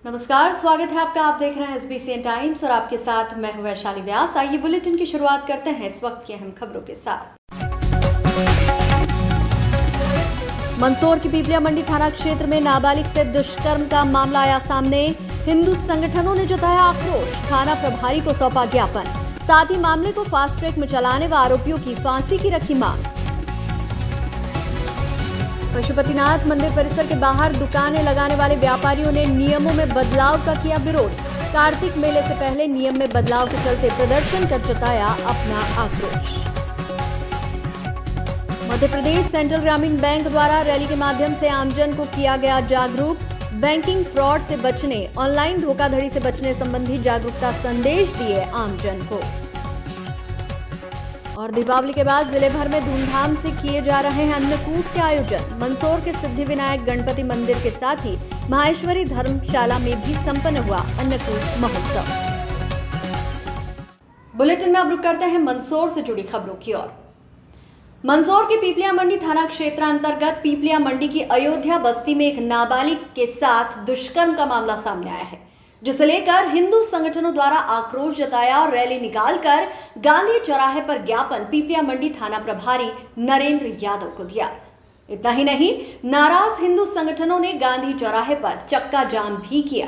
नमस्कार, स्वागत है आपका। आप देख रहे हैं एसबीसी टाइम्स और आपके साथ मैं हूं वैशाली व्यास। आइए बुलेटिन की शुरुआत करते हैं इस वक्त की अहम खबरों के साथ। मंदसौर की पीपलिया मंडी थाना क्षेत्र में नाबालिग से दुष्कर्म का मामला आया सामने। हिंदू संगठनों ने जताया आक्रोश, थाना प्रभारी को सौंपा ज्ञापन। साथ ही मामले को फास्ट ट्रैक में चलाने व आरोपियों की फांसी की रखी मांग। पशुपतिनाथ मंदिर परिसर के बाहर दुकानें लगाने वाले व्यापारियों ने नियमों में बदलाव का किया विरोध। कार्तिक मेले से पहले नियम में बदलाव के चलते प्रदर्शन कर जताया अपना आक्रोश। मध्य प्रदेश सेंट्रल ग्रामीण बैंक द्वारा रैली के माध्यम से आमजन को किया गया जागरूक। बैंकिंग फ्रॉड से बचने, ऑनलाइन धोखाधड़ी से बचने संबंधी जागरूकता संदेश दिए आमजन को। और दीपावली के बाद जिले भर में धूमधाम से किए जा रहे हैं अन्नकूट के आयोजन। मंदसौर के सिद्धिविनायक गणपति मंदिर के साथ ही माहेश्वरी धर्मशाला में भी संपन्न हुआ अन्नकूट महोत्सव। बुलेटिन में अब रुक करते हैं मंदसौर से जुड़ी खबरों की ओर। मंदसौर के पीपलिया मंडी थाना क्षेत्र अंतर्गत पीपलिया मंडी की अयोध्या बस्ती में एक नाबालिग के साथ दुष्कर्म का मामला सामने आया है, जिसे लेकर हिंदू संगठनों द्वारा आक्रोश जताया और रैली निकालकर गांधी चौराहे पर ज्ञापन पीपलिया मंडी थाना प्रभारी नरेंद्र यादव को दिया। इतना ही नहीं, नाराज हिंदू संगठनों ने गांधी चौराहे पर चक्का जाम भी किया।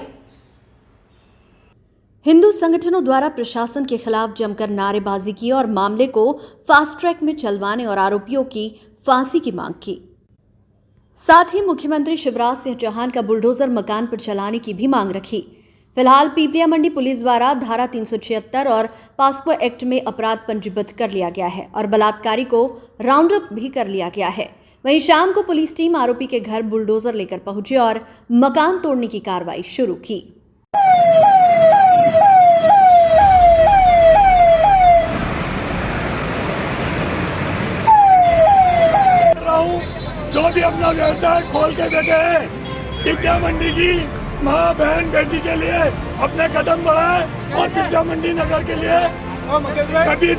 हिंदू संगठनों द्वारा प्रशासन के खिलाफ जमकर नारेबाजी की और मामले को फास्ट ट्रैक में चलवाने और आरोपियों की फांसी की मांग की। साथ ही मुख्यमंत्री शिवराज सिंह चौहान का बुलडोजर मकान पर चलाने की भी मांग रखी। फिलहाल पीपलिया मंडी पुलिस द्वारा धारा 376 और पास्को एक्ट में अपराध पंजीबद्ध कर लिया गया है और बलात्कारी को राउंड अप भी कर लिया गया है। वहीं शाम को पुलिस टीम आरोपी के घर बुलडोजर लेकर पहुंची और मकान तोड़ने की कार्रवाई शुरू की। जो भी अपना व्यवसाय खोल के बैठे हैं, पीपलिया मंडी की माँ बहन बेटी के लिए अपने कदम बढ़ाए और पीपलिया मंडी नगर के लिए कभी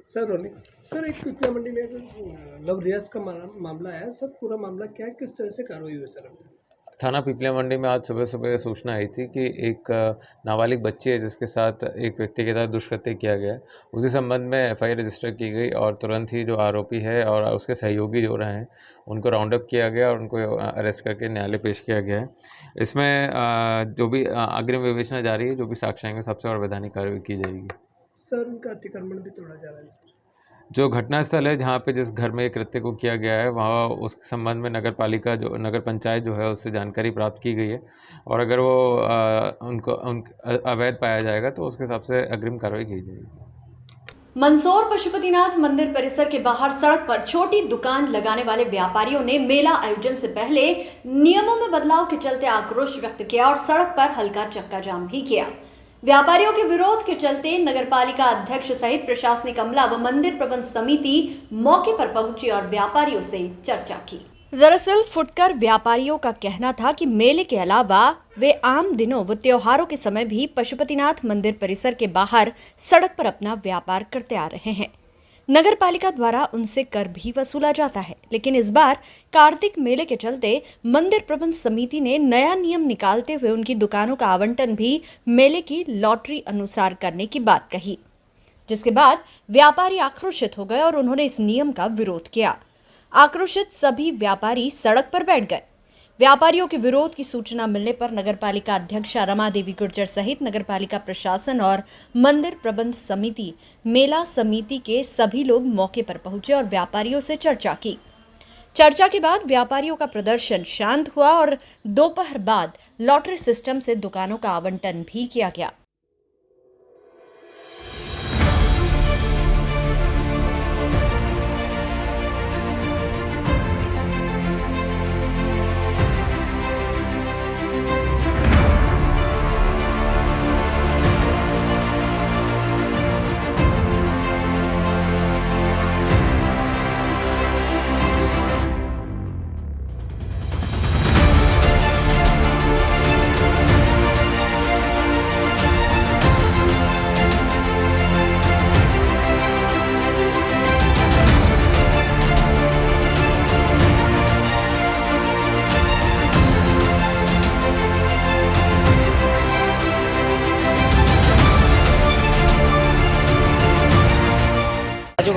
सर एक पीपलिया मंडी में लव रियाज का मामला है सर, पूरा मामला क्या है, किस तरह से कार्रवाई हुई सर? थाना पीपलिया मंडी में आज सुबह सुबह सूचना आई थी कि एक नाबालिग बच्ची है जिसके साथ एक व्यक्ति के साथ दुष्कृत्य किया गया है। उसी संबंध में एफआईआर रजिस्टर की गई और तुरंत ही जो आरोपी है और उसके सहयोगी जो रहे हैं उनको राउंड अप किया गया और उनको अरेस्ट करके न्यायालय पेश किया गया है। इसमें जो भी अग्रिम विवेचना जारी है, जो भी साक्ष्य आएंगे सबसे और वैधानिक कार्रवाई की जाएगी। सर उनका अतिक्रमण भी तोड़ा जा रहा है सर। जो घटनास्थल है जहाँ पे जिस घर में कृत्य को किया गया है वहाँ उस संबंध में नगर पंचायत जो है उससे जानकारी प्राप्त की गई है और अगर वो उनको अवैध पाया जाएगा तो उसके हिसाब से अग्रिम कार्रवाई की जाएगी। मंदसौर पशुपतिनाथ मंदिर परिसर के बाहर सड़क पर छोटी दुकान लगाने वाले व्यापारियों ने मेला आयोजन से पहले नियमों में बदलाव के चलते आक्रोश व्यक्त किया और सड़क पर हल्का चक्का जाम भी किया। व्यापारियों के विरोध के चलते नगरपालिका अध्यक्ष सहित प्रशासनिक अमला व मंदिर प्रबंध समिति मौके पर पहुंची और व्यापारियों से चर्चा की। दरअसल फुटकर व्यापारियों का कहना था कि मेले के अलावा वे आम दिनों व त्योहारों के समय भी पशुपतिनाथ मंदिर परिसर के बाहर सड़क पर अपना व्यापार करते आ रहे हैं। नगर पालिका द्वारा उनसे कर भी वसूला जाता है, लेकिन इस बार कार्तिक मेले के चलते मंदिर प्रबंध समिति ने नया नियम निकालते हुए उनकी दुकानों का आवंटन भी मेले की लॉटरी अनुसार करने की बात कही, जिसके बाद व्यापारी आक्रोशित हो गए और उन्होंने इस नियम का विरोध किया। आक्रोशित सभी व्यापारी सड़क पर बैठ गए। व्यापारियों के विरोध की सूचना मिलने पर नगरपालिका अध्यक्ष रमा देवी गुर्जर सहित नगरपालिका प्रशासन और मंदिर प्रबंध समिति मेला समिति के सभी लोग मौके पर पहुंचे और व्यापारियों से चर्चा की। चर्चा के बाद व्यापारियों का प्रदर्शन शांत हुआ और दोपहर बाद लॉटरी सिस्टम से दुकानों का आवंटन भी किया गया।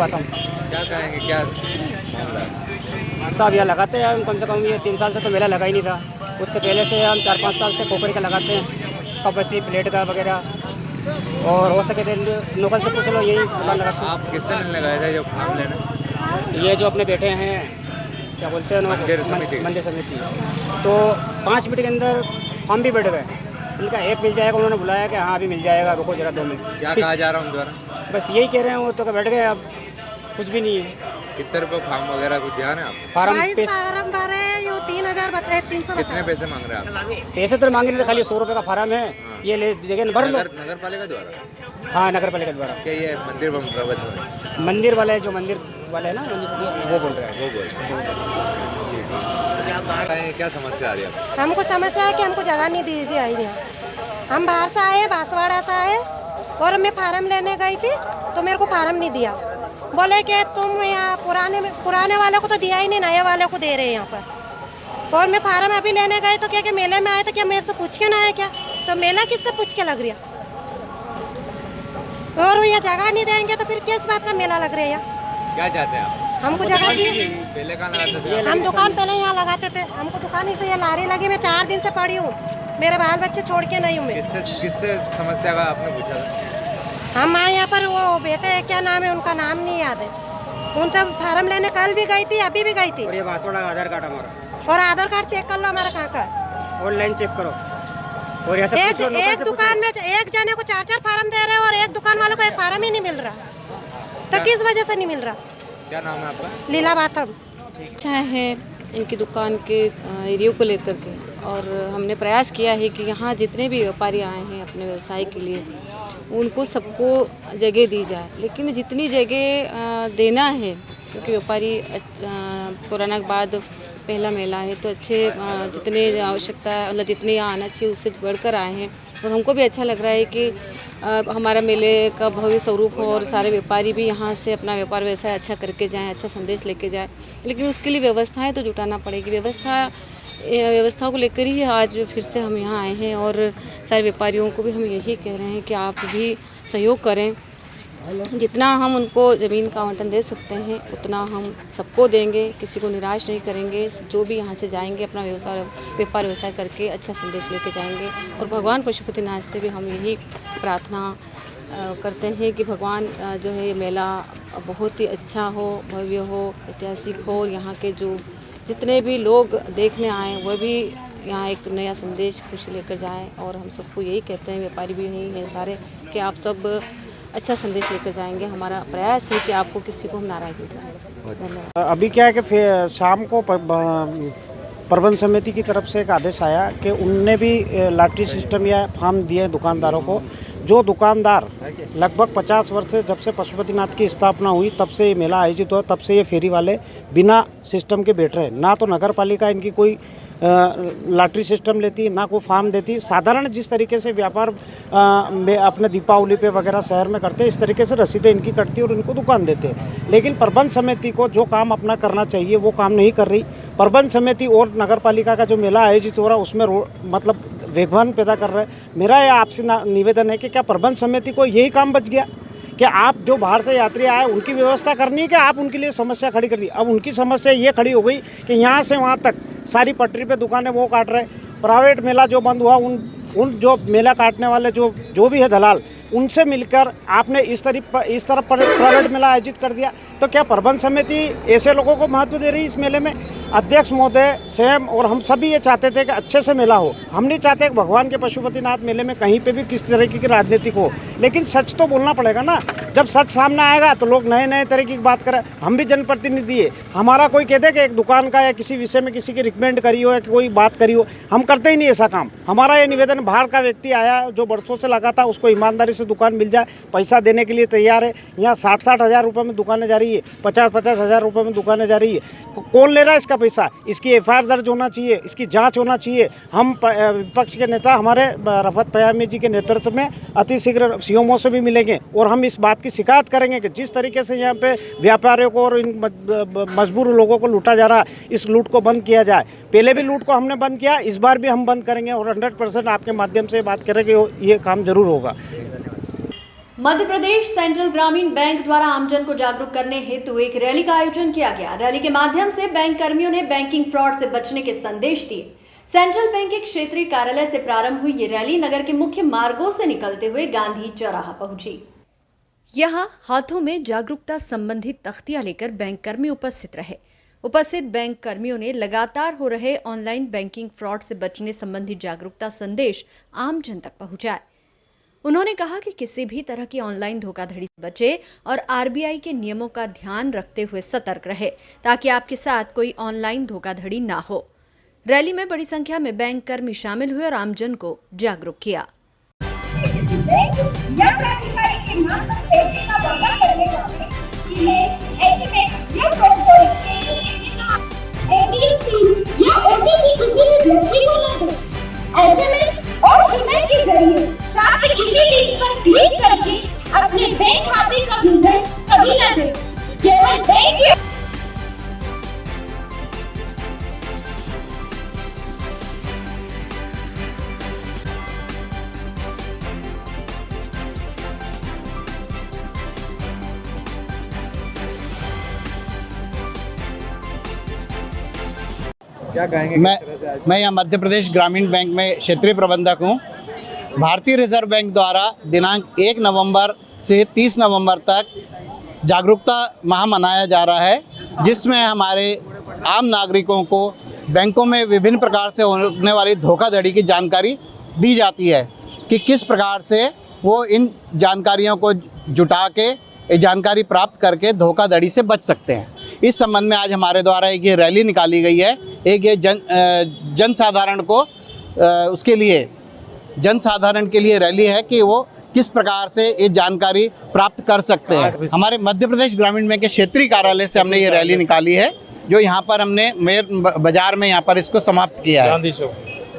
बाथम। क्या कहेंगे, क्या मामला है? सब यहाँ लगाते हैं हम, कम से कम ये 3 साल से तो मेला लगा ही नहीं था। उससे पहले से हम 4-5 साल से पोखरी का लगाते हैं, कपसी प्लेट का वगैरह, और हो सके तो लोकल से पूछ लो, यही दुकान लगाते हैं। आप किससे मिलने गए थे जो फार्म लेने? ये जो अपने बेटे हैं, क्या बोलते हैं मंदिर समिति, तो 5 मिनट के अंदर हम भी बैठ गए। उनका ऐप मिल जाएगा, उन्होंने बुलाया कि हाँ अभी मिल जाएगा, रुको जरा 2 मिनट। क्या कहा जा रहा है उन द्वारा? बस यही कह रहे हैं वो तो, बैठ गए, अब कुछ भी नहीं है। कितने रुपये फार्म वगैरह कुछ ध्यान है आपको? फार्म फार्म भरे हैं, यो 3000 बताए, 300 कितने पैसे मांग रहे हैं आप? पैसे तो मांगे नहीं, खाली 100 रुपये का फार्म है, ये ले देंगे, भर लो। नगर पालिका द्वारा? हाँ, नगर पालिका द्वारा। क्या ये मंदिर प्रबंध हो रहे हैं? मंदिर वाले, जो मंदिर वाले है ना, वो बोल रहे हैं। वो बोल क्या समस्या आ रही है आपको? हमको समस्या है कि हमको जगह नहीं दी थी आई यहाँ। हम बाहर से आए, बांसवाड़ा से आए, और मैं फार्म लेने गई थी तो मेरे को फार्म नहीं दिया। बोले कि तुम यहाँ पुराने वाले को तो दिया ही नहीं, नए वाले को दे रहे हैं यहाँ पर। और मैं फार्म अभी लेने गई तो क्या कि मेले में आए तो क्या मेरे से पूछ के ना आए क्या? तो मेला किससे पूछ के लग रहा? और यहाँ जगह नहीं देंगे तो फिर किस बात का मेला लग रहा है यहाँ? क्या चाहते हैं आप? हमको जगह चाहिए। पहले कहाँ लगाते थे? हम दुकान पहले यहाँ लगाते थे, हमको दुकान ही से ये लारी लगी, मैं 4 दिन से पड़ी हूँ, मेरे बाल बच्चे छोड़ के नहीं हूँ मैं। किससे समस्या का आपने पूछा था? हम आए यहाँ पर, वो बेटे क्या नाम है उनका, नाम नहीं याद है, उनसे फार्म लेने कल भी गई थी, अभी भी गई थी। और ये बांसवाड़ा का आधार कार्ड हमारा, और आधार कार्ड चेक कर लो हमारा कहाँ का, ऑनलाइन चेक करो। और ऐसे एक दुकान में एक जने को 4-4 फार्म दे रहे हो और एक दुकान वाले को एक फार्म ही नहीं मिल रहा, तो किस वजह से नहीं मिल रहा? क्या नाम है आपका? लीला बाथम। अच्छा है इनकी दुकान के एरिया को लेकर के, और हमने प्रयास किया है कि यहाँ जितने भी व्यापारी आए हैं अपने व्यवसाय के लिए, उनको सबको जगह दी जाए। लेकिन जितनी जगह देना है, क्योंकि व्यापारी कोरोना के बाद पहला मेला है, तो अच्छे जितने आवश्यकता मतलब जितने यहाँ आना चाहिए उससे बढ़कर आए हैं, और हमको भी अच्छा लग रहा है कि हमारा मेले का भव्य स्वरूप हो और सारे व्यापारी भी यहाँ से अपना व्यापार व्यवसाय अच्छा करके जाएं, अच्छा संदेश लेके जाएं। लेकिन उसके लिए व्यवस्थाएं तो जुटाना पड़ेगी। व्यवस्थाओं को लेकर ही आज फिर से हम यहाँ आए हैं, और सारे व्यापारियों को भी हम यही कह रहे हैं कि आप भी सहयोग करें। जितना हम उनको ज़मीन का आवंटन दे सकते हैं उतना हम सबको देंगे, किसी को निराश नहीं करेंगे। जो भी यहाँ से जाएंगे अपना व्यापार व्यवसाय करके अच्छा संदेश लेके जाएंगे। और भगवान पशुपतिनाथ से भी हम यही प्रार्थना करते हैं कि भगवान जो है ये मेला बहुत ही अच्छा हो, भव्य हो, ऐतिहासिक हो, और यहाँ के जो जितने भी लोग देखने आएँ वह भी यहाँ एक नया संदेश खुशी लेकर जाएँ। और हम सबको यही कहते हैं, व्यापारी भी यही हैं सारे, कि आप सब अच्छा संदेश लेकर जाएंगे। हमारा प्रयास है कि आपको किसी को हम नाराज़ नहीं करें। धन्यवाद। अभी क्या है कि शाम को प्रबंध समिति की तरफ से एक आदेश आया कि उनने भी लॉटरी सिस्टम या फार्म दिए दुकानदारों को। जो दुकानदार लगभग 50 वर्ष से जब से पशुपतिनाथ की स्थापना हुई तब से ये मेला आयोजित हुआ, तब से ये फेरी वाले बिना सिस्टम के बैठ रहे। ना तो नगर पालिका इनकी कोई लॉटरी सिस्टम लेती, ना कोई फार्म देती। साधारण जिस तरीके से व्यापार में अपने दीपावली पे वगैरह शहर में करते, इस तरीके से रसीदें इनकी कटती और इनको दुकान देते। लेकिन प्रबंध समिति को जो काम अपना करना चाहिए वो काम नहीं कर रही। प्रबंध समिति और नगर पालिका का जो मेला आयोजित हो रहा है उसमें मतलब वेगवान पैदा कर रहे हैं। मेरा यह आपसे निवेदन है कि क्या प्रबंध समिति को यही काम बच गया कि आप जो बाहर से यात्री आए उनकी व्यवस्था करनी है, कि आप उनके लिए समस्या खड़ी कर दी। अब उनकी समस्या ये खड़ी हो गई कि यहाँ से वहाँ तक सारी पटरी पे दुकानें वो काट रहे। प्राइवेट मेला जो बंद हुआ उन जो मेला काटने वाले जो भी है दलाल, उनसे मिलकर आपने इस तरह प्राइवेट मेला आयोजित कर दिया। तो क्या प्रबंध समिति ऐसे लोगों को महत्व दे रही है इस मेले में? अध्यक्ष महोदय स्वयं और हम सभी ये चाहते थे कि अच्छे से मेला हो। हम नहीं चाहते कि भगवान के पशुपतिनाथ मेले में कहीं पे भी किस तरीके की राजनीति हो, लेकिन सच तो बोलना पड़ेगा ना। जब सच सामने आएगा तो लोग नए तरीके की बात करें। हम भी जनप्रतिनिधि है, हमारा कोई कहते कि एक दुकान का या किसी विषय में किसी की रिकमेंड करी हो या कोई बात करी हो, हम करते ही नहीं ऐसा काम। हमारा ये निवेदन, बाहर का व्यक्ति आया जो बरसों से लगा था, उसको ईमानदारी से दुकान मिल जाए, पैसा देने के लिए तैयार है। यहाँ 60-60 हज़ार रुपये में दुकानें जा रही है, 50-50 हज़ार रुपये में दुकानें जा रही है। कौन ले रहा है इसका पैसा? इसकी एफआईआर दर्ज होना चाहिए, इसकी जांच होना चाहिए। हम विपक्ष के नेता हमारे रफत पयामी जी के नेतृत्व में अति शीघ्र सीएमओ से भी मिलेंगे और हम इस बात की शिकायत करेंगे कि जिस तरीके से यहाँ पे व्यापारियों को और इन मजबूर लोगों को लूटा जा रहा है, इस लूट को बंद किया जाए। पहले भी लूट को हमने बंद किया, इस बार भी हम बंद करेंगे और 100% आपके माध्यम से बात करें कि ये काम जरूर होगा। मध्य प्रदेश सेंट्रल ग्रामीण बैंक द्वारा आमजन को जागरूक करने हेतु एक रैली का आयोजन किया गया। रैली के माध्यम से बैंक कर्मियों ने बैंकिंग फ्रॉड से बचने के संदेश दिए। सेंट्रल बैंक के क्षेत्रीय कार्यालय से प्रारंभ हुई ये रैली नगर के मुख्य मार्गों से निकलते हुए गांधी चौराहा पहुंची। यहाँ हाथों में जागरूकता संबंधी तख्तियां लेकर बैंक कर्मी उपस्थित रहे। उपस्थित बैंक कर्मियों ने लगातार हो रहे ऑनलाइन बैंकिंग फ्रॉड से बचने संबंधी जागरूकता संदेश आम जन तक पहुंचाए। उन्होंने कहा कि किसी भी तरह की ऑनलाइन धोखाधड़ी से बचे और आरबीआई के नियमों का ध्यान रखते हुए सतर्क रहे ताकि आपके साथ कोई ऑनलाइन धोखाधड़ी ना हो। रैली में बड़ी संख्या में बैंक कर्मी शामिल हुए और आमजन को जागरूक किया। क्लिक करके अपने बैंक खाते का विवरण कभी न दें। केवल बैंक क्या कहेंगे? मैं यहाँ मध्य प्रदेश ग्रामीण बैंक में क्षेत्रीय प्रबंधक हूँ। भारतीय रिजर्व बैंक द्वारा दिनांक 1 नवंबर से 30 नवंबर तक जागरूकता माह मनाया जा रहा है, जिसमें हमारे आम नागरिकों को बैंकों में विभिन्न प्रकार से होने वाली धोखाधड़ी की जानकारी दी जाती है कि किस प्रकार से वो इन जानकारियों को जुटा के ये जानकारी प्राप्त करके धोखाधड़ी से बच सकते हैं। इस संबंध में आज हमारे द्वारा एक ये रैली निकाली गई है। एक ये जनसाधारण को उसके लिए जनसाधारण के लिए रैली है कि वो किस प्रकार से ये जानकारी प्राप्त कर सकते हैं। हमारे मध्य प्रदेश ग्रामीण बैंक के क्षेत्रीय कार्यालय से हमने ये रैली निकाली है, जो यहाँ पर हमने मेयर बाजार में यहाँ पर इसको समाप्त किया है।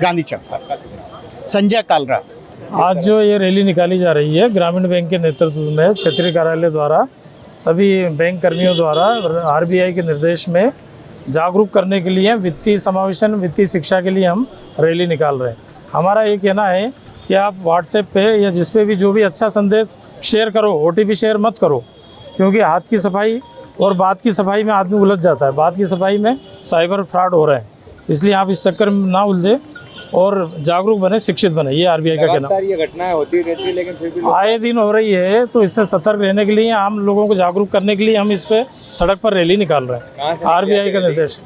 गांधी चौक संजय कालरा। आज जो ये रैली निकाली जा रही है ग्रामीण बैंक के नेतृत्व में क्षेत्रीय कार्यालय द्वारा सभी बैंक कर्मियों द्वारा आरबीआई के निर्देश में जागरूक करने के लिए वित्तीय समावेशन वित्तीय शिक्षा के लिए हम रैली निकाल रहे हैं। हमारा ये कहना है कि आप व्हाट्सएप पे या जिस पे भी जो भी अच्छा संदेश शेयर करो, ओटीपी शेयर मत करो, क्योंकि हाथ की सफाई और बात की सफाई में आदमी उलझ जाता है। बात की सफाई में साइबर फ्रॉड हो रहे हैं, इसलिए आप इस चक्कर में ना उलझे और जागरूक बने, शिक्षित बने। ये आरबीआई का कहना। ये घटनाएं होती रहती है, लेकिन फिर भी आए दिन हो रही है, तो इससे सतर्क रहने के लिए आम लोगों को जागरूक करने के लिए हम इस पे सड़क पर रैली निकाल रहे हैं। आरबीआई का निर्देश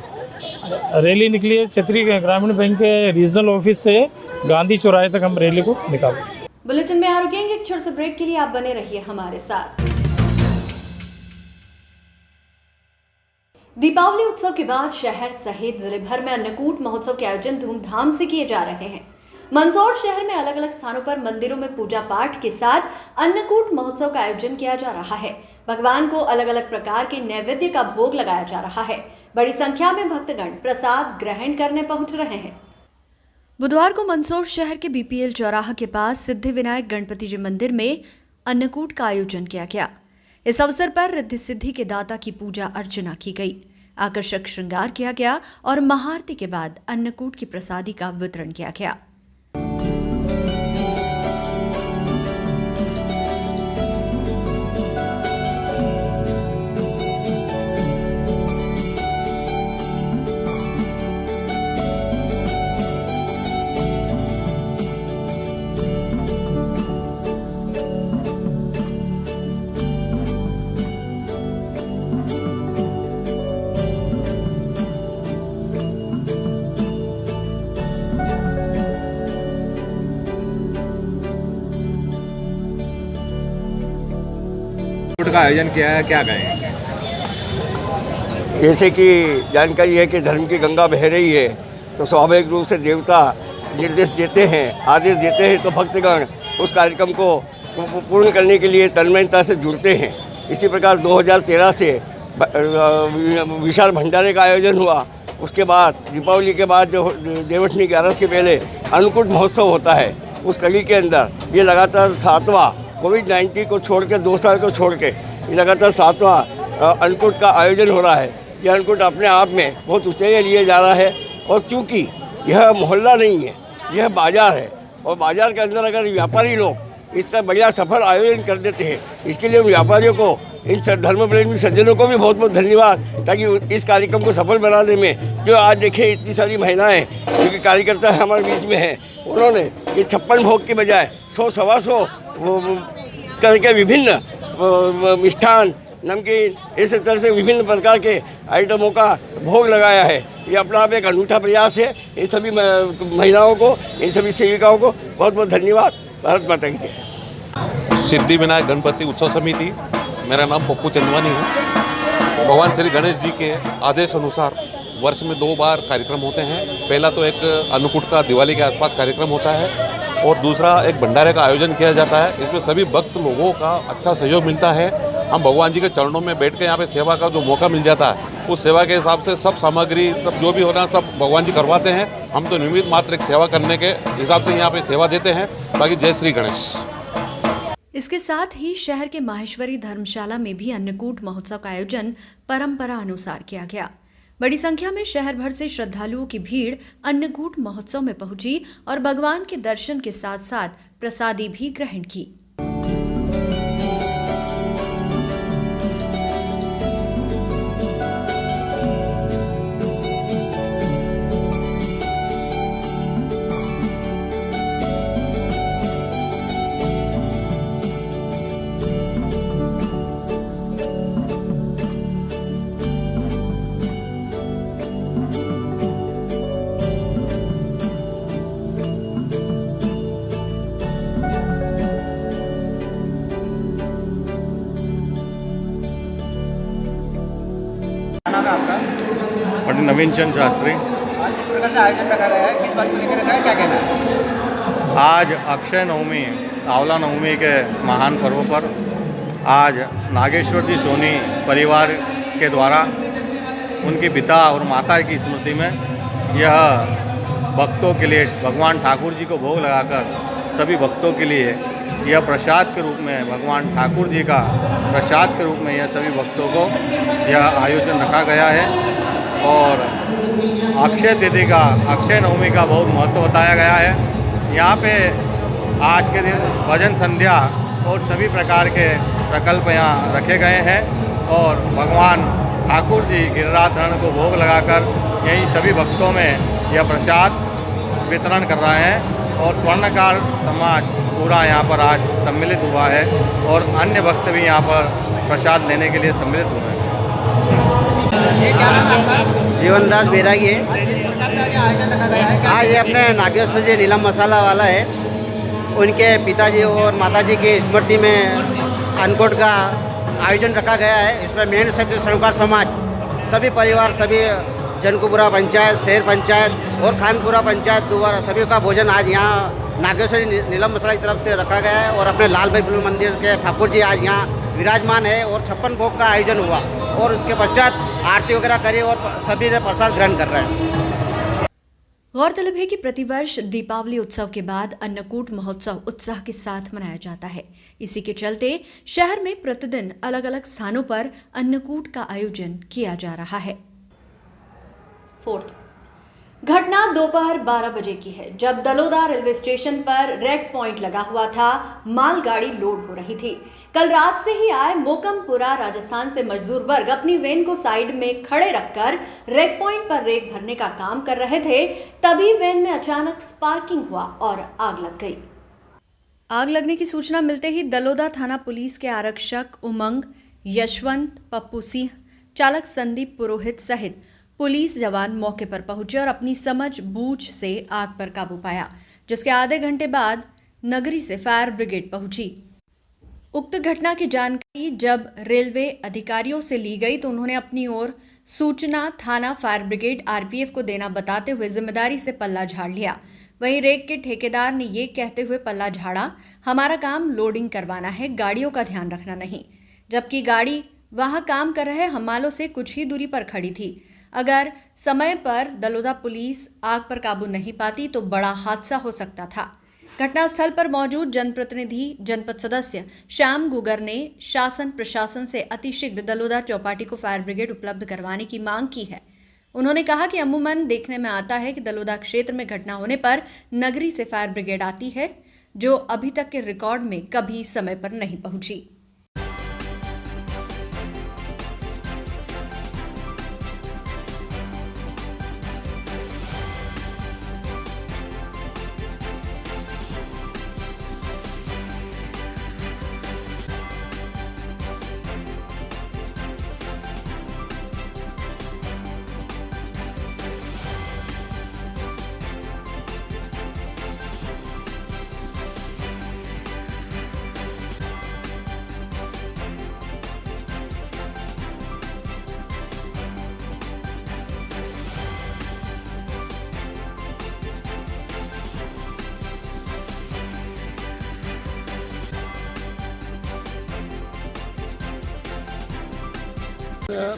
रैली निकली है क्षेत्रीय ग्रामीण बैंक के रीजनल ऑफिस से गांधी चौराहे तक हम रैली को निकाल रहे हैं। बुलेटिन में आ रुकेंगे एक छोटे से ब्रेक के लिए, आप बने रहिए हमारे साथ। दीपावली उत्सव के बाद शहर सहित जिले भर में अन्नकूट महोत्सव के आयोजन धूमधाम से किए जा रहे हैं। मंदसौर शहर में अलग अलग स्थानों पर मंदिरों में पूजा पाठ के साथ अन्नकूट महोत्सव का आयोजन किया जा रहा है। भगवान को अलग अलग प्रकार के नैवेद्य का भोग लगाया जा रहा है। बड़ी संख्या में भक्तगण प्रसाद ग्रहण करने पहुंच रहे हैं। बुधवार को मंदसौर शहर के बीपीएल चौराहा के पास सिद्धिविनायक गणपति जी मंदिर में अन्नकूट का आयोजन किया गया। इस अवसर पर रिद्धि सिद्धि के दाता की पूजा अर्चना की गई, आकर्षक श्रृंगार किया गया और महाआरती के बाद अन्नकूट की प्रसादी का वितरण किया गया। का आयोजन किया है, क्या कहेंगे? जैसे कि जानकारी है कि धर्म की गंगा बह रही है, तो स्वाभाविक रूप से देवता निर्देश देते हैं, आदेश देते हैं, तो भक्तगण उस कार्यक्रम को पूर्ण करने के लिए तन्मयता से जुड़ते हैं। इसी प्रकार 2013 से विशाल भंडारे का आयोजन हुआ। उसके बाद दीपावली के बाद जो देवअष्टमी 11 के पहले अन्नकूट महोत्सव होता है, उस कड़ी के अंदर ये लगातार 7वां कोविड-19 को छोड़ के 2 साल को छोड़ के ये लगातार 7वां अन्नकूट का आयोजन हो रहा है। यह अन्नकूट अपने आप में बहुत ऊंचाई लिए जा रहा है, और चूँकि यह मोहल्ला नहीं है, यह बाज़ार है, और बाज़ार के अंदर अगर व्यापारी लोग इस तरह बढ़िया सफल आयोजन कर देते हैं। इसके लिए उन व्यापारियों को, इन धर्मप्रेमी सज्जनों को भी बहुत बहुत धन्यवाद, ताकि इस कार्यक्रम को सफल बनाने में जो आज देखें इतनी सारी महिलाएं जो कि कार्यकर्ता हमारे बीच में हैं, उन्होंने ये 56 भोग के बजाय 100-125 तरह के विभिन्न मिष्ठान, नमकीन, इस तरह से विभिन्न प्रकार के आइटमों का भोग लगाया है। ये अपना आप एक अनूठा प्रयास है। इन सभी महिलाओं को, इन सभी सेविकाओं को बहुत बहुत धन्यवाद। भारत माता की जय। सिद्धि विनायक गणपति उत्सव समिति, मेरा नाम पप्पू चंदवानी है। भगवान श्री गणेश जी के आदेश अनुसार वर्ष में 2 बार कार्यक्रम होते हैं। पहला तो एक अन्नकूट का दिवाली के आसपास कार्यक्रम होता है और दूसरा एक भंडारे का आयोजन किया जाता है। इसमें सभी भक्त लोगों का अच्छा सहयोग मिलता है। हम भगवान जी के चरणों में बैठ के यहाँ पे सेवा का जो मौका मिल जाता है, उस सेवा के हिसाब से सब सामग्री, सब जो भी होना सब भगवान जी करवाते हैं। हम तो निमित्त मात्र एक सेवा करने के हिसाब से यहाँ पे सेवा देते हैं। बाकी जय श्री गणेश। इसके साथ ही शहर के माहेश्वरी धर्मशाला में भी अन्नकूट महोत्सव का आयोजन परंपरा अनुसार किया गया। बड़ी संख्या में शहर भर से श्रद्धालुओं की भीड़ अन्नकूट महोत्सव में पहुंची और भगवान के दर्शन के साथ साथ प्रसादी भी ग्रहण की। पंडित नवीन चंद शास्त्री। आज जिस प्रकार से आयोजन रखा गया है, किस बात को लेकर रखा है, क्या कहना है? आज अक्षय नवमी, आंवला नवमी के महान पर्व पर आज नागेश्वर जी सोनी परिवार के द्वारा उनके पिता और माता की स्मृति में यह भक्तों के लिए भगवान ठाकुर जी को भोग लगाकर सभी भक्तों के लिए यह प्रसाद के रूप में, भगवान ठाकुर जी का प्रसाद के रूप में यह सभी भक्तों को यह आयोजन रखा गया है। और अक्षय तिथि का, अक्षय नवमी का बहुत महत्व बताया गया है। यहाँ पे आज के दिन भजन संध्या और सभी प्रकार के प्रकल्प यहाँ रखे गए हैं और भगवान ठाकुर जी गिरिराज धरण को भोग लगाकर यही सभी भक्तों में यह प्रसाद वितरण कर रहे हैं। और स्वर्णकार समाज पूरा यहाँ पर आज सम्मिलित हुआ है और अन्य भक्त भी यहाँ पर प्रसाद लेने के लिए सम्मिलित हुए हैं। ये क्या नाम है आपका? जीवनदास बैरागी है। आज जिस प्रकार से आयोजन रखा गया है, हाँ, ये अपने नागेश्वर जी नीलम मसाला वाला है, उनके पिताजी और माताजी की स्मृति में अन्नकूट का आयोजन रखा गया है। इसमें मेन सदस्य स्वर्णकार समाज, सभी परिवार, सभी जनकुपुरा पंचायत, शहर पंचायत और खानपुरा पंचायत दोबारा सभी का भोजन आज यहाँ नागेश्वरी नीलम मसाला की तरफ से रखा गया है। और अपने लाल भाई फिल्म मंदिर के ठाकुर जी आज यहाँ विराजमान है और 56 भोग का आयोजन हुआ और उसके पश्चात आरती वगैरह करी और सभी ने प्रसाद ग्रहण कर रहे हैं। गौरतलब है कि प्रतिवर्ष दीपावली उत्सव के बाद अन्नकूट महोत्सव उत्साह के साथ मनाया जाता है। इसी के चलते शहर में प्रतिदिन अलग अलग स्थानों पर अन्नकूट का आयोजन किया जा रहा है। घटना दोपहर 12 बजे की है, जब दलोदा रेलवे स्टेशन पर रेड पॉइंट लगा हुआ था। मालगाड़ी लोड हो रही थी। कल रात से ही आए मोकमपुरा राजस्थान से मजदूर वर्ग अपनी वैन को साइड में खड़े रखकर रेड पॉइंट पर रेक भरने का काम कर रहे थे। तभी वैन में अचानक स्पार्किंग हुआ और आग लग गई। आग लगने की सूचना मिलते ही दलोदा थाना पुलिस के आरक्षक उमंग, यशवंत, पप्पू सिंह, चालक संदीप पुरोहित सहित पुलिस जवान मौके पर पहुंचे और अपनी समझ बूझ से आग पर काबू पाया, जिसके आधे घंटे बाद नगरी से फायर ब्रिगेड पहुंची। उक्त घटना की जानकारी जब रेलवे अधिकारियों से ली गई तो उन्होंने अपनी ओर सूचना थाना फायर ब्रिगेड आरपीएफ को देना बताते हुए जिम्मेदारी से पल्ला झाड़ लिया। वहीं रेक के ठेकेदार ने ये कहते हुए पल्ला झाड़ा, हमारा काम लोडिंग करवाना है, गाड़ियों का ध्यान रखना नहीं। जबकि गाड़ी वहां काम कर रहे हमालों से कुछ ही दूरी पर खड़ी थी। अगर समय पर दलोदा पुलिस आग पर काबू नहीं पाती तो बड़ा हादसा हो सकता था। घटनास्थल पर मौजूद जनप्रतिनिधि जनपद सदस्य श्याम गुगर ने शासन प्रशासन से अतिशीघ्र दलोदा चौपाटी को फायर ब्रिगेड उपलब्ध करवाने की मांग की है। उन्होंने कहा कि अमूमन देखने में आता है कि दलोदा क्षेत्र में घटना होने पर नगरी से फायर ब्रिगेड आती है, जो अभी तक के रिकॉर्ड में कभी समय पर नहीं पहुंची।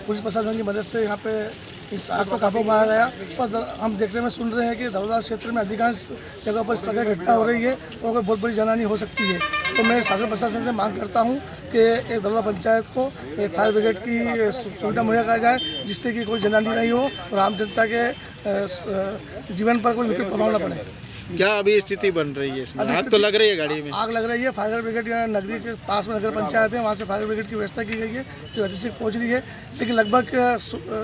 पुलिस प्रशासन की मदद से यहाँ पे इस आग को काबू पाया गया। और हम देखने में सुन रहे हैं कि दरोदा क्षेत्र में अधिकांश जगह पर इस प्रकार की घटना हो रही है और कोई बहुत बड़ी जनहानि हो सकती है। तो मैं शासन प्रशासन से मांग करता हूँ कि एक दरोदा पंचायत को एक फायर ब्रिगेड की सुविधा मुहैया कराई जाए, जिससे कि कोई जनहानि नहीं हो और आम जनता के जीवन पर कोई विपरीत प्रभाव न पड़े। क्या अभी स्थिति बन रही है इसमें? आग तो लग रही है गाड़ी में, आग लग रही है। फायर ब्रिगेड नगरी के पास में नगर पंचायत है, वहाँ से फायर ब्रिगेड की व्यवस्था की गई है जो अच्छे से पहुँच रही है। लेकिन लगभग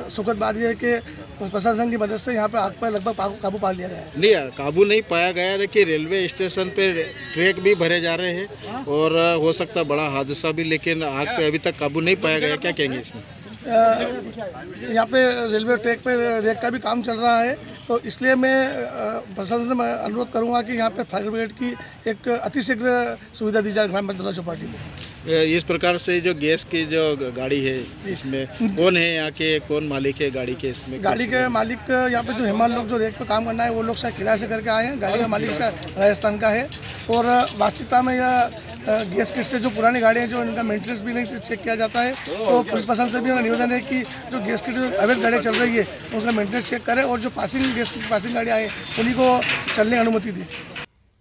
सुखद बात यह है कि प्रशासन की मदद से यहाँ पे आग पर लगभग काबू पा लिया गया है। नहीं, काबू नहीं पाया गया है कि रेलवे स्टेशन पे ट्रैक भी भरे जा रहे हैं और हो सकता बड़ा हादसा भी, लेकिन आग पे अभी तक काबू नहीं पाया गया। क्या कहेंगे इसमें? यहाँ पे रेलवे ट्रैक पे रेक का भी काम चल रहा है, तो इसलिए मैं प्रशासन से मैं अनुरोध करूँगा कि यहाँ पे फायर ब्रिगेड की एक अतिशीघ्र सुविधा दी जाए ग्राम पंचायत चौपाटी को। इस प्रकार से जो गैस की जो गाड़ी है इसमें कौन है यहाँ के, कौन मालिक है गाड़ी के? इसमें गाड़ी के मालिक यहाँ पे जो हेमान लोग जो रेक पे काम करना है वो लोग शायद किराए से करके आए हैं। गाड़ी का मालिक शायद राजस्थान का है और वास्तविकता में यह गैस किट से जो पुरानी गाड़ियाँ जो इनका मेंटेनेंस भी नहीं चेक किया जाता है। तो पुलिस प्रशासन से भी हमारा निवेदन है कि जो गैस किट अवैध गाड़ियाँ चल रही है उसका मेंटेनेंस चेक करें और जो गैस की पासिंग गाड़ियाँ आए उन्हीं को चलने की अनुमति दें।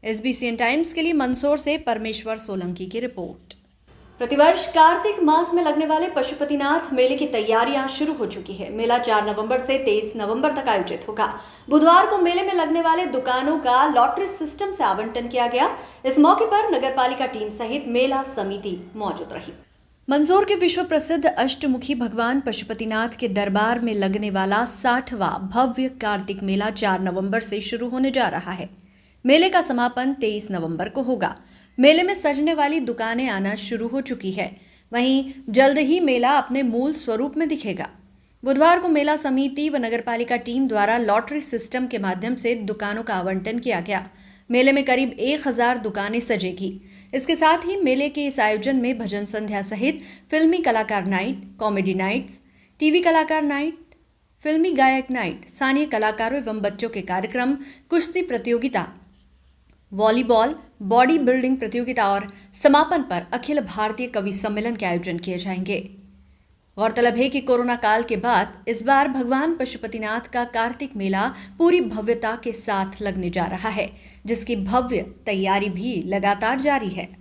SBCN टाइम्स के लिए मंदसौर से परमेश्वर सोलंकी की रिपोर्ट। प्रतिवर्ष कार्तिक मास में लगने वाले पशुपतिनाथ मेले की तैयारियां शुरू हो चुकी है। मेला 4 नवंबर से 23 नवंबर तक आयोजित होगा। बुधवार को मेले में लगने वाले दुकानों का लॉटरी सिस्टम से आवंटन किया गया। इस मौके पर नगरपालिका टीम सहित मेला समिति मौजूद रही। मंदसौर के विश्व प्रसिद्ध अष्टमुखी भगवान पशुपतिनाथ के दरबार में लगने वाला 60वां भव्य कार्तिक मेला 4 नवंबर से शुरू होने जा रहा है। मेले का समापन 23 नवंबर को होगा। मेले में सजने वाली दुकानें आना शुरू हो चुकी है। वहीं जल्द ही मेला अपने मूल स्वरूप में दिखेगा। बुधवार को मेला समिति व नगरपालिका टीम द्वारा लॉटरी सिस्टम के माध्यम से दुकानों का आवंटन किया गया। मेले में करीब 1000 दुकानें सजेगी। इसके साथ ही मेले के इस आयोजन में भजन संध्या सहित फिल्मी कलाकार नाइट, कॉमेडी नाइट्स, टीवी कलाकार नाइट, फिल्मी गायक नाइट, स्थानीय कलाकारों एवं बच्चों के कार्यक्रम, कुश्ती प्रतियोगिता, वॉलीबॉल, बॉडी बिल्डिंग प्रतियोगिता और समापन पर अखिल भारतीय कवि सम्मेलन के आयोजन किए जाएंगे। गौरतलब है कि कोरोना काल के बाद इस बार भगवान पशुपतिनाथ का कार्तिक मेला पूरी भव्यता के साथ लगने जा रहा है, जिसकी भव्य तैयारी भी लगातार जारी है।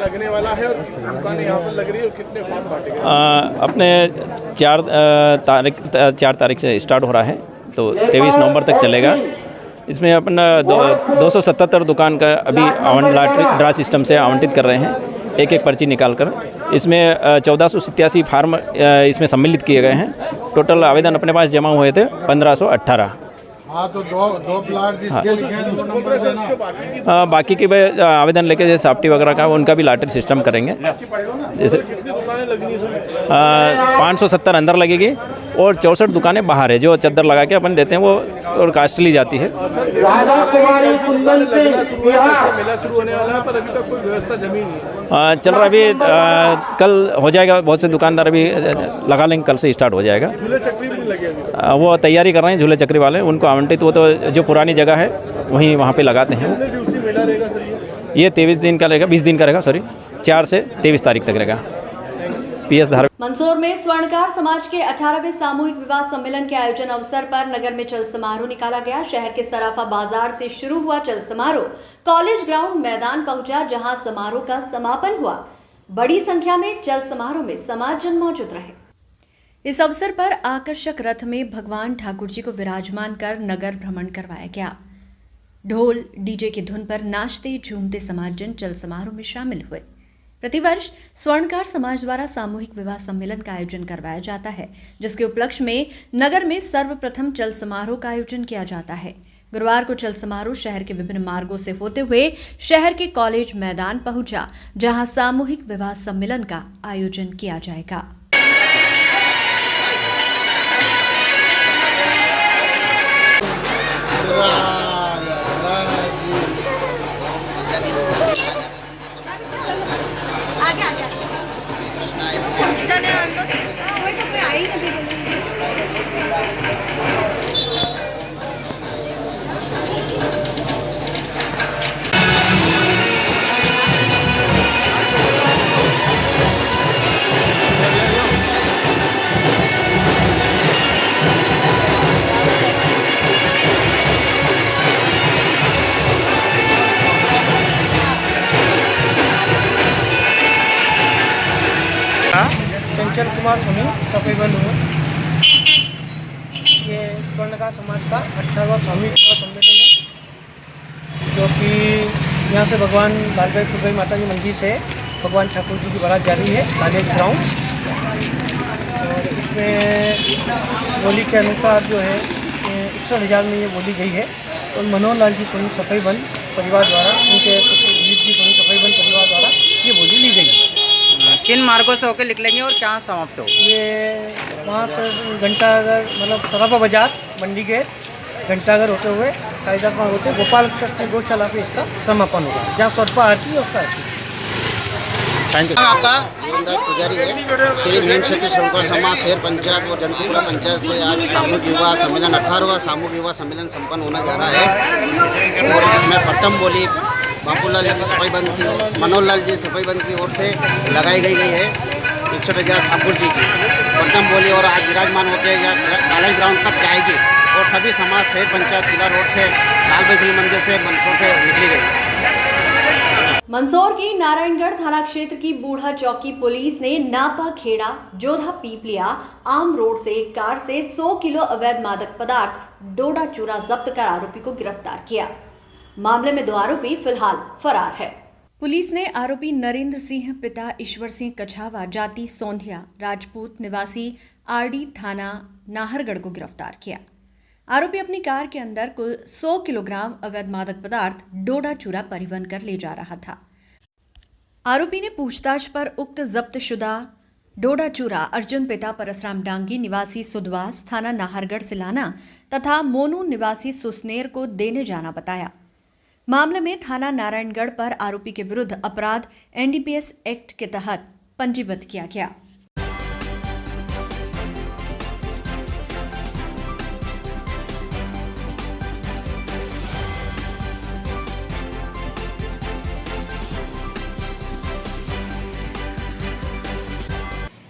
लगने वाला है और दुकान यहाँ पर लग रही है और कितने फॉर्म बांटे गए? अपने 4 तारीख से स्टार्ट हो रहा है, तो 23 नवंबर तक चलेगा। इसमें अपना 277 दुकान का अभी लॉटरी ड्रा सिस्टम से आवंटित कर रहे हैं, एक एक पर्ची निकाल कर। इसमें 1487 फार्म इसमें सम्मिलित किए गए हैं। टोटल आवेदन अपने पास जमा हुए थे 1518। हाँ तो दो प्लाट जिसके लिखे हैं तो नंबर देना। बाकी के आवेदन लेके जैसे साफ्टी वगैरह का उनका भी लॉटरी सिस्टम करेंगे। जैसे 570 अंदर लगेगी और 64 दुकानें बाहर है जो चद्दर लगा के अपन देते हैं वो और कास्ट ली जाती है। चल रहा अभी कल हो जाएगा, बहुत से दुकानदार अभी लगा लेंगे, कल से स्टार्ट हो जाएगा। झूले चक्री भी नहीं लगे अभी तक। वो तैयारी कर रहे हैं झूले चक्री वाले, उनको आवंटित वो तो जो पुरानी जगह है वहीं वहाँ पे लगाते हैं। कितने दिवसीय मेला रहेगा सर ये 23 दिन का रहेगा, 20 दिन का रहेगा, सॉरी 4 से 23 तारीख तक रहेगा। PS धार मंदसौर में स्वर्णकार समाज के 18वें सामूहिक विवाह सम्मेलन के आयोजन अवसर पर नगर में चल समारोह निकाला गया। शहर के सराफा बाजार से शुरू हुआ चल समारोह कॉलेज ग्राउंड मैदान पहुंचा, जहां समारोह का समापन हुआ। बड़ी संख्या में चल समारोह में समाजजन मौजूद रहे। इस अवसर पर आकर्षक रथ में भगवान ठाकुर जी को विराजमान कर नगर भ्रमण करवाया गया। ढोल डीजे की धुन पर नाचते झूमते समाजजन चल समारोह में शामिल हुए। प्रतिवर्ष स्वर्णकार समाज द्वारा सामूहिक विवाह सम्मेलन का आयोजन करवाया जाता है, जिसके उपलक्ष्य में नगर में सर्वप्रथम चल समारोह का आयोजन किया जाता है। गुरुवार को चल समारोह शहर के विभिन्न मार्गों से होते हुए शहर के कॉलेज मैदान पहुंचा, जहां सामूहिक विवाह सम्मेलन का आयोजन किया जाएगा। चंचल कुमार सोनी सफेबंद हूँ। ये स्वर्णकार समाज का 18वां सामूहिक विवाह सम्मेलन है, जो कि यहाँ से भगवान लाल भाई फुलभाई माता जी मंदिर से भगवान ठाकुर जी की बारात जा रही है कॉलेज ग्राउंड। और इसमें बोली के अनुसार जो है 61,000 में ये बोली गई है। और मनोहर लाल जी सोनी सफेबंद परिवार द्वारा, उनके दिलीप जी सोनी सफेबंद परिवार द्वारा ये बोली ली गई है। किन मार्गों से होकर निकलेंगे और कहाँ समाप्त हो? ये वहाँ से घंटाघर मतलब सराफा बाजार मंडी गेट घंटाघर होते हुए कायदा मार्ग होते गोपाल कृष्ण गौशाला पे इसका समापन होगा, जहाँ स्वरूपा आरती है उसका आरती। Thank you. आपका जीवनदास पुजारी है। श्री मेन क्षेत्रीय स्वर्णकार समाज शहर पंचायत और जनपुरा पंचायत से आज सामूहिक विवाह सम्मेलन 18वां सामूहिक विवाह सम्मेलन संपन्न होने जा रहा है। और इसमें प्रथम बोली बापूलाल जी सफाईबंद की, मनोहर लाल जी सफाईबंद की ओर से लगाई गई है 61,000 ठाकुर जी की प्रथम बोली, और आज विराजमान होकर यह कॉलेज ग्राउंड तक जाएगी। और सभी समाज शहर पंचायत किला रोड से लाल भाई फिल्म मंदिर से मंदसौर से निकली गई। मंदसौर की नारायणगढ़ थाना क्षेत्र की बूढ़ा चौकी पुलिस ने नापा खेड़ा जोधा पीपलिया आम रोड से एक कार से 100 किलो अवैध मादक पदार्थ डोडा चूरा जब्त कर आरोपी को गिरफ्तार किया। मामले में 2 आरोपी फिलहाल फरार है। पुलिस ने आरोपी नरेंद्र सिंह पिता ईश्वर सिंह कछावा जाति सौंधिया राजपूत निवासी आरडी थाना नाहरगढ़ को गिरफ्तार किया। आरोपी अपनी कार के अंदर कुल 100 किलोग्राम अवैध मादक पदार्थ डोडा चूरा परिवहन कर ले जा रहा था। आरोपी ने पूछताछ पर उक्त जब्तशुदा डोडा चूरा अर्जुन पिता परसराम डांगी निवासी सुदवास थाना नाहरगढ़ से लाना तथा मोनू निवासी सुसनेर को देने जाना बताया। मामले में थाना नारायणगढ़ पर आरोपी के विरुद्ध अपराध NDPS एक्ट के तहत पंजीबद्ध किया गया।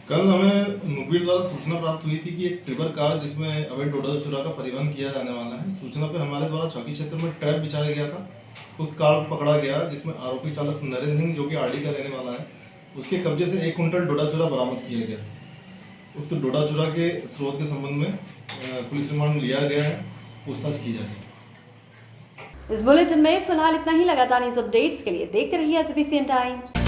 कल हमें मुखबिर द्वारा सूचना प्राप्त हुई थी कि एक ट्रिबर कार जिसमें अवैध डोडा चूरा का परिवहन किया जाने वाला है। सूचना पे हमारे द्वारा चौकी क्षेत्र में ट्रैप बिछाया गया था। उक्त कार पकड़ा गया, जिसमें आरोपी चालक नरेंद्र सिंह जो कि आरडी का रहने वाला है, उसके कब्जे से 1 कुंटल डोडा चूरा बरामद किया गया। उक्त डोडा चूरा के स्रोत के संबंध में पुलिस रिमांड लिया गया है, पूछताछ की जाएगी। इस बुलेटिन में फिलहाल इतना ही। लगातार न्यूज अपडेट्स के लिए देखते रहिए SBCN टाइम्स।